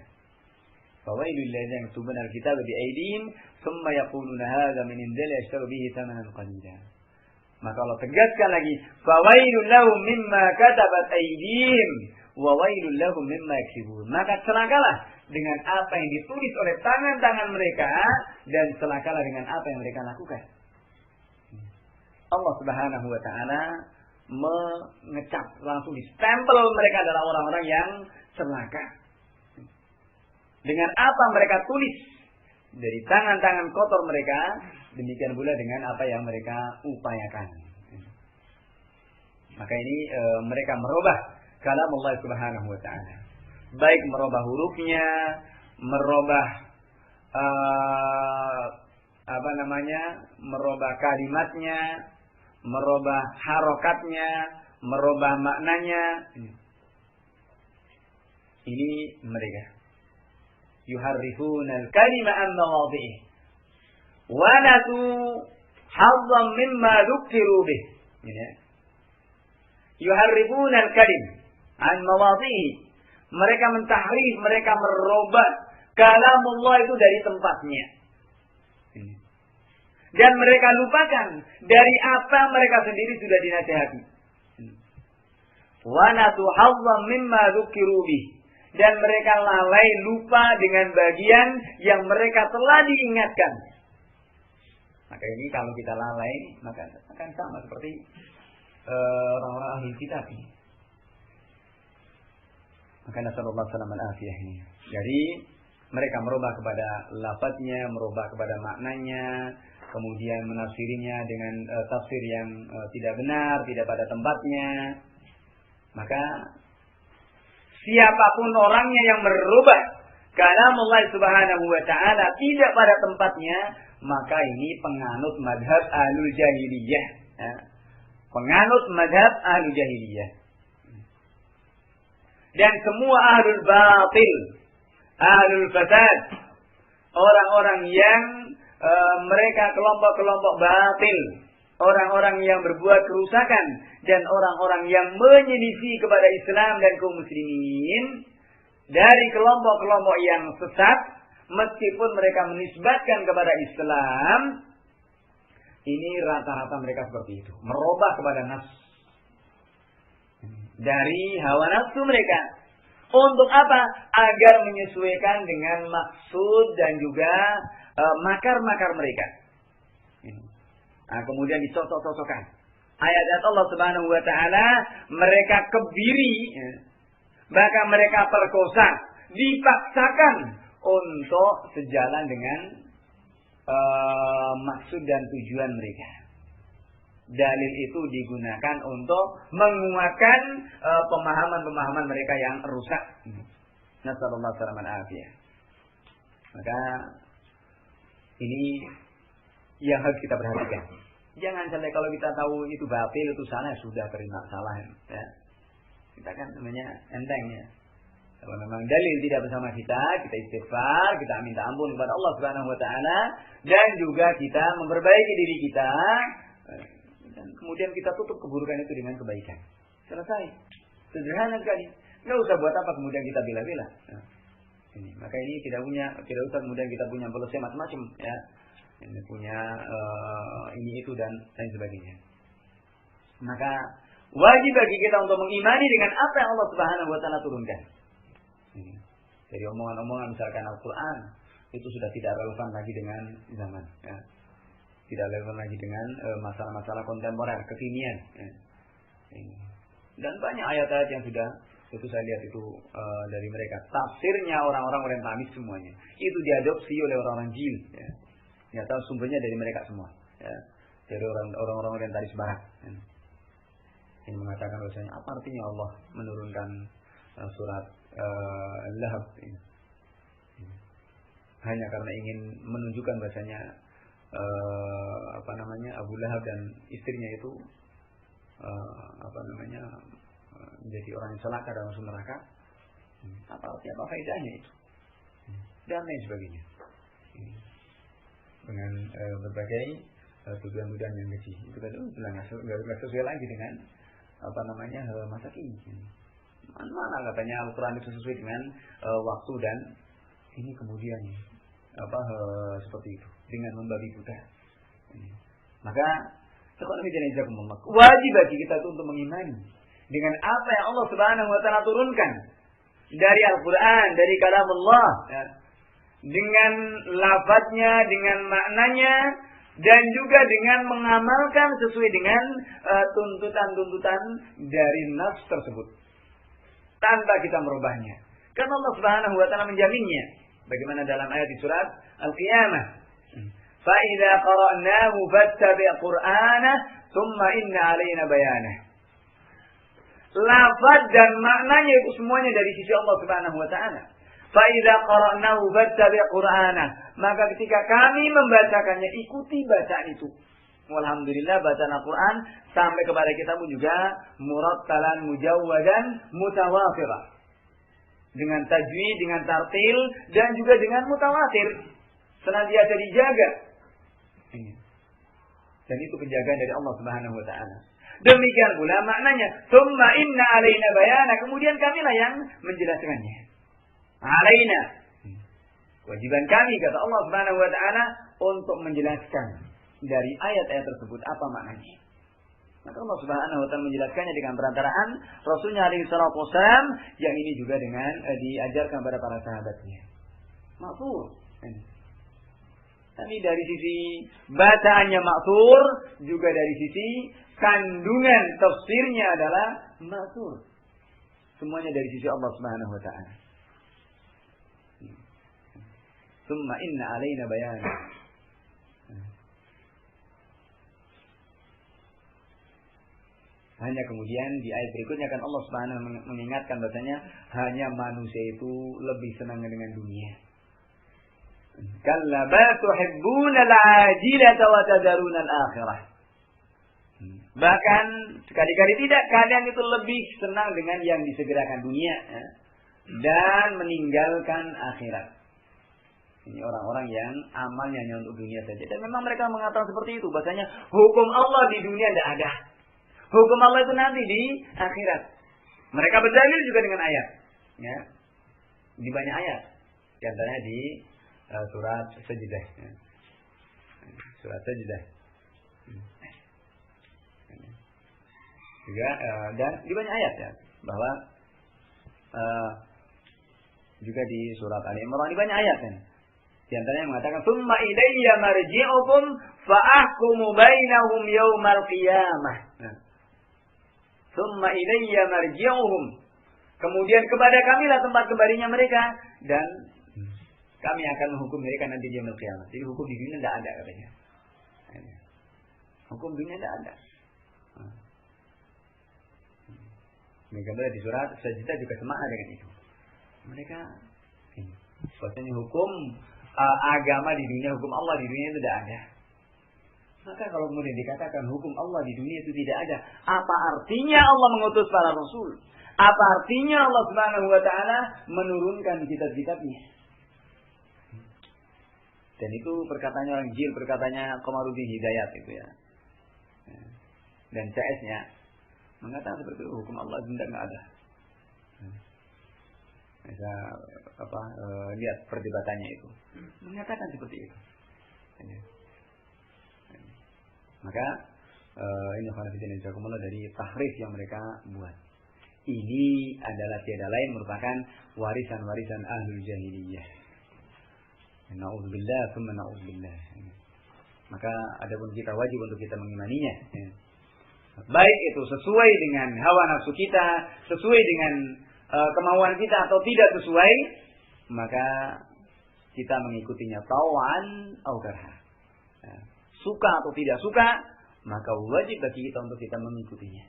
Fawailul ladzina yaktubuna al-kitaba bi aydihim tsumma yaquluna hadza min indillah yashtaru bihi thamanan qalila. Maka Allah tegaskan lagi, fawailul lahum mimma katabat aydihim wa wailul lahum mimma yaksibun. Maka celakalah dengan apa yang ditulis oleh tangan-tangan mereka, dan celakalah dengan apa yang mereka lakukan. Allah Subhanahu wa taala mengecap, langsung distempel mereka adalah orang-orang yang celaka. Dengan apa mereka tulis dari tangan-tangan kotor mereka, demikian pula dengan apa yang mereka upayakan. Maka ini mereka merubah kalam Allah Subhanahu wa taala. Baik merubah hurufnya, merubah merubah kalimatnya, merubah harokatnya, merubah maknanya. Ini mereka. Yuharrifuna al-kalima an mawadhi'i wa natu hazzan mimma dhukiru bih. Yuharrifuna al-kalim an mawadhi'i. Mereka mentahrif, mereka merubah kalamullah itu dari tempatnya. Dan mereka lupakan dari apa mereka sendiri sudah dinasihati. Wa natu hazzan mimma dzukiru bih. Dan mereka lalai, lupa dengan bagian yang mereka telah diingatkan. Maka ini kalau kita lalai, maka akan sama seperti orang-orang ahli kitab ini. Maka nasallallahu alaihi wasallam ini. Jadi mereka merubah kepada lafadznya, merubah kepada maknanya, kemudian menafsirinya dengan tafsir yang tidak benar, tidak pada tempatnya. Maka siapapun orangnya yang merubah kalamullah Subhanahu wa taala tidak pada tempatnya, maka ini penganut madhab ahlul jahiliyah. Penganut madhab ahlul jahiliyah. Dan semua ahlul batil, ahlul fasad, orang-orang yang mereka kelompok-kelompok batil, orang-orang yang berbuat kerusakan, dan orang-orang yang menyelisih kepada Islam dan kaum muslimin dari kelompok-kelompok yang sesat, meskipun mereka menisbatkan kepada Islam, ini rata-rata mereka seperti itu, merubah kepada nas dari hawa nafsu mereka. Untuk apa? Agar menyesuaikan dengan maksud dan juga makar-makar mereka. Nah, kemudian dicocok-cocokkan ayat-ayat Allah Subhanahu wa taala, mereka kebiri, bahkan mereka perkosa, dipaksakan untuk sejalan dengan maksud dan tujuan mereka. Dalil itu digunakan untuk menguatkan pemahaman-pemahaman mereka yang rusak. Nasallallahu alaihi wasallam. Maka Ini yang harus kita perhatikan. Jangan sampai kalau kita tahu itu batil, itu salah, sudah terima salah. Ya. Kita kan namanya enteng ya. Kalau memang dalil tidak bersama kita istighfar, kita minta ampun kepada Allah Subhanahu wa taala, dan juga kita memperbaiki diri kita, dan kemudian kita tutup keburukan itu dengan kebaikan. Selesai. Sederhana sekali. Enggak usah buat apa kemudian kita bela-bela. Nah, ini. Maka ini tidak usah kemudian kita punya polisi macam-macam ya. Ini punya ini itu dan lain sebagainya. Maka wajib bagi kita untuk mengimani dengan apa yang Allah Subhanahu wa taala turunkan. Ini. Dari omongan-omongan misalkan Al-Qur'an itu sudah tidak relevan lagi dengan zaman ya. Tidak relevan lagi dengan masalah-masalah kontemporer, kekinian ya. Ini. Dan banyak ayat-ayat yang sudah itu saya lihat itu dari mereka. Tafsirnya orang-orang orientalis semuanya. Itu diadopsi oleh orang-orang jin. Ya. Nggak tahu sumbernya dari mereka semua. Ya. Dari orang-orang orientalis barat. Ya. Yang mengatakan bahwasanya apa artinya Allah menurunkan surat Al-Lahab ini. Hanya karena ingin menunjukkan bahwasanya Abu Lahab dan istrinya itu menjadi orang yang celaka dan masuk neraka. Apa artinya, apa faedahnya itu? Dan lain sebagainya. Dengan berbagai tuduhan-tuduhan yang keji. Itu kan nggak sesuai lagi dengan masa kini. Mana katanya Al-Quran itu sesuai dengan waktu dan ini kemudian seperti itu dengan membabi buta. Maka wajib bagi kita itu untuk mengimani dengan apa yang Allah Subhanahu wa taala turunkan dari Al-Qur'an, dari kalamullah ya. Dengan lafadznya, dengan maknanya, dan juga dengan mengamalkan sesuai dengan tuntutan-tuntutan dari nas tersebut tanpa kita merubahnya. Karena Allah Subhanahu wa taala menjaminnya. Bagaimana dalam ayat di surat Al-Qiyamah. فَإِذَا قَرَأْنَاهُ فَاتَّبِعْ قُرْآنَهُ ثُمَّ إِنَّ عَلَيْنَا بَيَانَهُ. Lafaz dan maknanya itu semuanya dari sisi Allah Subhanahu wa taala. فَإِذَا قَرَأْنَاهُ فَاتَّبِعْ قُرْآنَهُ. Maka ketika kami membacakannya, ikuti bacaan itu. Alhamdulillah bacaan Al-Quran sampai kepada kita pun juga murattalan, mujawwadan, mutawatirah. Dengan tajwid, dengan tartil, dan juga dengan mutawatir. Senantiasa dijaga. Dan itu penjagaan dari Allah Subhanahu wa taala. Demikian pula maknanya, "Tsumma inna 'alaina bayana." Kemudian kamilah yang menjelaskannya. Alaina. Kewajiban kami kata Allah Subhanahu wa taala untuk menjelaskan dari ayat-ayat tersebut apa maknanya. Maka Allah Subhanahu wa taala menjelaskannya dengan perantaraan Rasulnya alaihi salatu wasallam, yang ini juga dengan diajarkan pada para sahabatnya. Ma'thur. Tapi dari sisi bacaannya ma'thur, juga dari sisi kandungan tafsirnya adalah ma'thur. Semuanya dari sisi Allah Subhanahu wa taala. Tsumma inna 'alaina bayana. Hanya kemudian di ayat berikutnya kan Allah Subhanahu mengingatkan bahasanya hanya manusia itu lebih senang dengan dunia. Kalla bal tuhibbuna al-'ajilata wa tadharuna al-akhirah. Bahkan sekali-kali tidak, kalian itu lebih senang dengan yang disegerakan dunia dan meninggalkan akhirat. Ini orang-orang yang amalnya hanya untuk dunia saja. Dan memang mereka mengatakan seperti itu. Bahasanya hukum Allah di dunia tidak ada. Hukum Allah itu nanti di akhirat. Mereka berdalil juga dengan ayat. Ya. Di banyak ayat. Di antaranya di surat Sajdah. Ya. Surat Sajdah. Juga dan di banyak ayat ya. Bahwa juga di surat Ali Imran di banyak ayat kan. Di antaranya mengatakan summa ilayya marji'ukum fa ahkumu bainahum yaumal qiyamah. Summa ilayya marji'uhum. Kemudian kepada kamilah tempat kembalinya mereka dan kami akan menghukum mereka nanti di yaumul qiyamah. Jadi hukum di dunia tidak ada katanya. Hukum dunia tidak ada. Mereka berada di surat Sajdah juga semakna dengan itu. Mereka bahwasanya hukum agama di dunia, hukum Allah di dunia itu tidak ada. Maka kalau kemudian dikatakan hukum Allah di dunia itu tidak ada, apa artinya Allah mengutus para rasul? Apa artinya Allah Subhanahu wa taala menurunkan kitab-kitabnya? Dan itu perkataannya orang jil, perkataannya Qamaruddin Hidayat itu ya. Dan CS-nya mengatakan seperti itu, hukum Allah itu tidak ada. Bisa lihat perdebatannya itu. Mengatakan seperti itu. Maka ini khonafidin jazakumullah dari tahrif yang mereka buat. Ini adalah tiada lain merupakan warisan-warisan ahlul jahiliyah. Na'udzubillah, tsumma na'udzubillah. Maka adapun kita wajib untuk kita mengimaninya. Baik itu sesuai dengan hawa nafsu kita, sesuai dengan kemauan kita atau tidak sesuai, maka kita mengikutinya tawan atau karha. Suka atau tidak suka, maka wajib bagi kita untuk kita mengikutinya,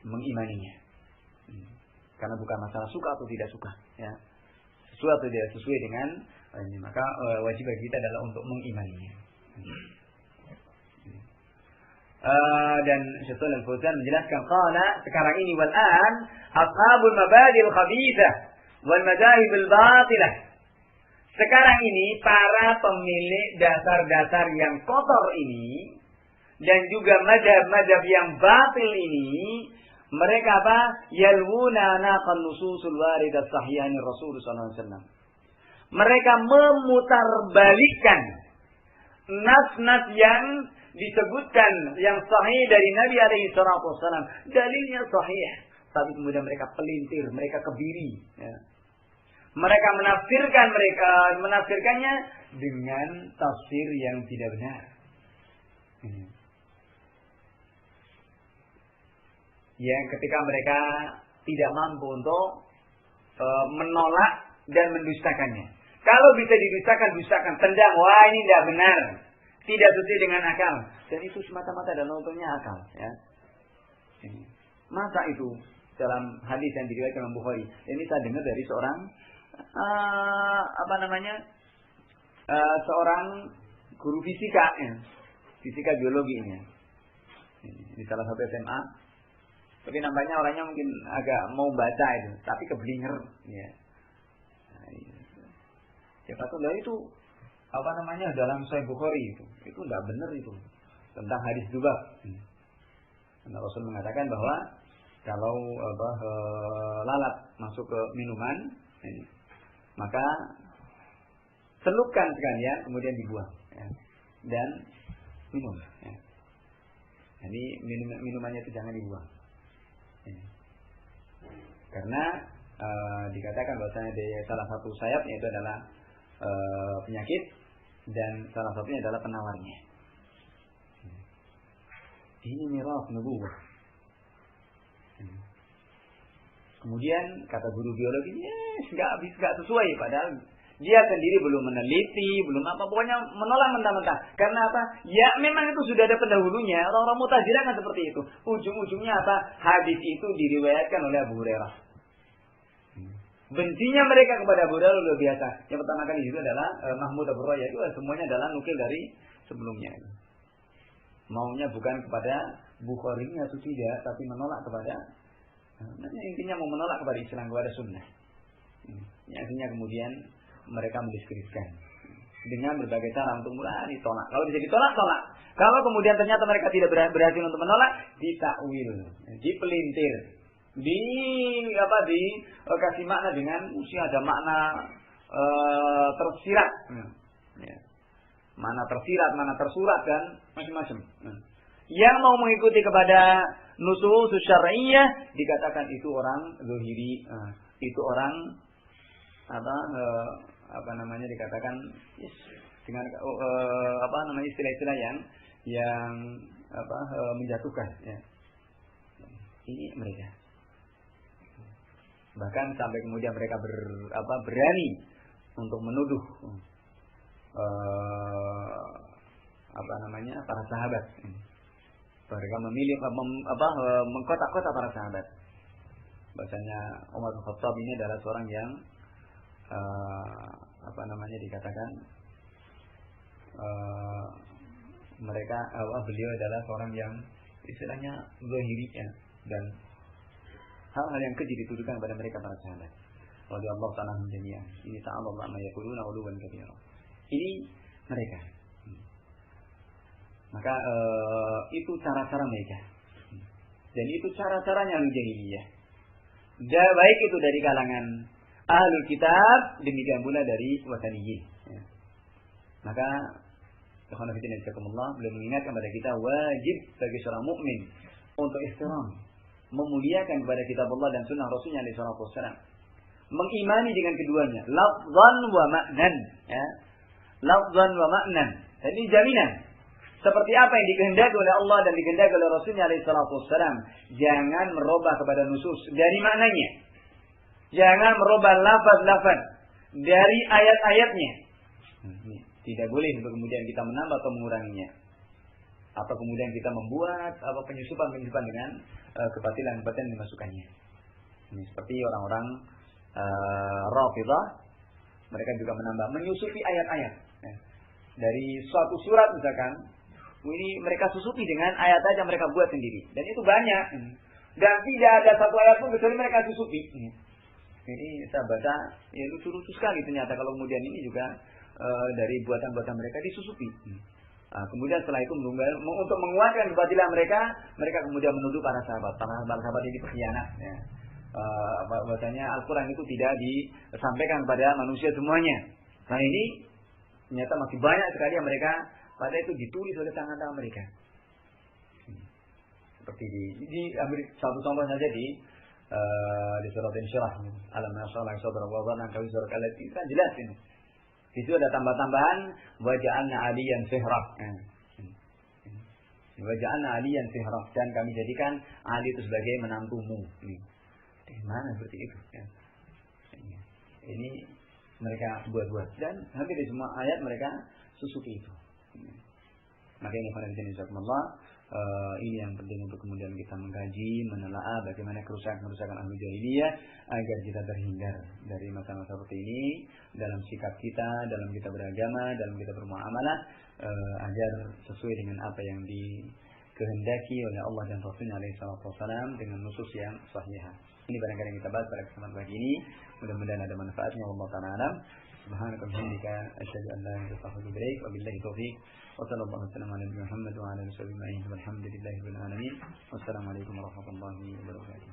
mengimaninya. Karena bukan masalah suka atau tidak suka, ya. Sesuai atau tidak sesuai dengan ini, maka wajib bagi kita adalah untuk mengimaninya. Dan Syekh Shalih Al-Fauzan menjelaskan qala sekarang ini wal an ashabul mabadil khabithah wal madahibul batilah. Sekarang ini para pemilik dasar-dasar yang kotor ini dan juga mazhab-mazhab yang batil ini, mereka apa? Yalwuna naqan nususul waridat sahihani Rasul sallallahu alaihi wasallam. Mereka memutarbalikkan nas-nas yang disebutkan yang sahih dari Nabi alaihi salatu wasallam. Dalilnya sahih, tapi kemudian mereka pelintir, mereka kebiri, ya. Mereka menafsirkannya dengan tafsir yang tidak benar. Yang ketika mereka tidak mampu untuk menolak dan mendustakannya. Kalau bisa dustakan, tendang, wah ini tidak benar, tidak sesuai dengan akal. Dan itu semata-mata dan untungnya akal. Ya. Masa itu dalam hadis yang diriwayatkan Imam Bukhari, ini saya dengar dari seorang seorang guru fisika, ya. Fisika biologinya. Di salah satu SMA. Tapi nampaknya orangnya mungkin agak mau baca itu, tapi keblinger, ya. Siapa tahu lah itu dalam Sahih Bukhari itu tidak benar itu tentang hadis dubab. Karena Rasul mengatakan bahwa kalau lalat masuk ke minuman, maka celupkan sekalian kemudian dibuang, ya, dan minum. Ya. Jadi minumannya itu jangan dibuang. Ya. Karena dikatakan bahwasanya di salah satu sayapnya itu adalah penyakit dan salah satunya adalah penawarnya. Ini miras nubuwah. Kemudian kata guru biologi, nggak sesuai, padahal dia sendiri belum meneliti, belum apa, pokoknya menolak mentah-mentah. Karena apa? Ya memang itu sudah ada pendahulunya. Orang-orang Mu'tazilah kan seperti itu. Ujung-ujungnya apa? Hadis itu diriwayatkan oleh Abu Hurairah. Bencinya mereka kepada Abu Hurairah luar biasa. Yang pertama kali itu adalah Mahmud Abu Raya, itu semuanya adalah nukil dari sebelumnya. Maunya bukan kepada Bukhari-nya itu tidak, tapi menolak kepada, intinya mau menolak kepada Islam, kepada Sunnah. Akhirnya kemudian mereka mendeskripsikan dengan berbagai cara untuk mulai ditolak. Kalau bisa ditolak, tolak. Kalau kemudian ternyata mereka tidak berhasil untuk menolak, ditakwil, dipelintir, kasih makna dengan usia ada makna tersirat, ya. Mana tersirat, mana tersurat dan macam-macam. Yang mau mengikuti kepada nusus syar'iyyah dikatakan itu orang zahiri, itu orang dikatakan dengan istilah-istilah yang menjatuhkan, ya. Ini mereka. Bahkan sampai kemudian mereka berani untuk menuduh para sahabat. Mereka memilih mengkotak-kotak para sahabat. Bahasanya Umar bin Khattab ini adalah seorang yang dikatakan mereka beliau adalah seorang yang istilahnya zahiriyah dan hal-hal yang keji dituduhkan kepada mereka para sahabat. Radhiyallahu ta'ala anhum jami'an. Ini ta'ala Allah ma yaquluna 'uluwan kabira. Ini mereka. Maka itu cara-cara mereka. Dan itu cara-caranya ahli jahiliyah. Baik itu dari kalangan ahlul kitab, demikian pula dari wataniyin. Ya. Maka ikhwan fillah jazakumullah, beliau mengingatkan kepada kita wajib bagi seorang mukmin untuk ihtiram, memuliakan kepada kitab Allah dan sunnah Rasulnya alaihi salatu wassalam. Mengimani dengan keduanya, lafzan wa ma'nan, ya. Lafzan wa ma'nan. Jadi jaminan seperti apa yang dikehendaki oleh Allah dan dikehendaki oleh Rasulnya alaihi salatu wassalam. Jangan merubah kepada nusus dari maknanya. Jangan merubah lafaz-lafaz dari ayat-ayatnya. Tidak boleh kemudian kita menambah atau menguranginya. Atau kemudian kita membuat penyusupan-penyusupan dengan kebatilan-kebatilan yang dimasukkannya. Ini seperti orang-orang Rafidhah, mereka juga menambah, menyusupi ayat-ayat. Ya. Dari suatu surat misalkan, ini mereka susupi dengan ayat aja mereka buat sendiri. Dan itu banyak. Dan tidak ada satu ayat pun kecuali mereka susupi. Ini saya baca, ya lucu-lucu sekali ternyata kalau kemudian ini juga dari buatan-buatan mereka disusupi. Kemudian setelah itu untuk menguatkan kebatilan mereka, mereka kemudian menuduh para sahabat ini pengkhianat. Ya. Bahwasanya Al-Quran itu tidak disampaikan kepada manusia semuanya. Nah ini ternyata masih banyak sekali yang mereka pada itu ditulis oleh tangan-tangan mereka. Seperti ambil satu contoh saja di surat Insyirah, alam nasrallah sadra wa dhanna kawi surat al-Fatih, kan jelas ini. Di situ ada tambah-tambahan waja'alna aliyan sihra. Waja'alna aliyan sihra, dan kami jadikan Ali itu sebagai menantumu. Di mana seperti itu? Ya. Ini mereka buat-buat dan hampir di semua ayat mereka susupi itu. Maka ini pada jazakumullah, ini yang penting untuk kemudian kita mengkaji, menelaah bagaimana kerusakan-kerusakan ahli jahiliyah agar kita terhindar dari masa-masa seperti ini dalam sikap kita, dalam kita beragama, dalam kita bermuamalah, agar sesuai dengan apa yang dikehendaki oleh Allah dan Rasulnya alaihi salatu wassalam dengan nusus yang sahih. Ini barangkali yang kita bahas pada kesempatan pagi ini. Mudah-mudahan ada manfaatnya. Wallahu ta'ala alam. Subhanaka wa bihamdika asyhadu an la ilaha illa anta, wa billahi taufiq. Wa sallallahu alaihi wa sallam ala Muhammad wa ala alihi wa sahbihi. Walhamdulillahi rabbil alamin. Wassalamu alaikum warahmatullahi wabarakatuh.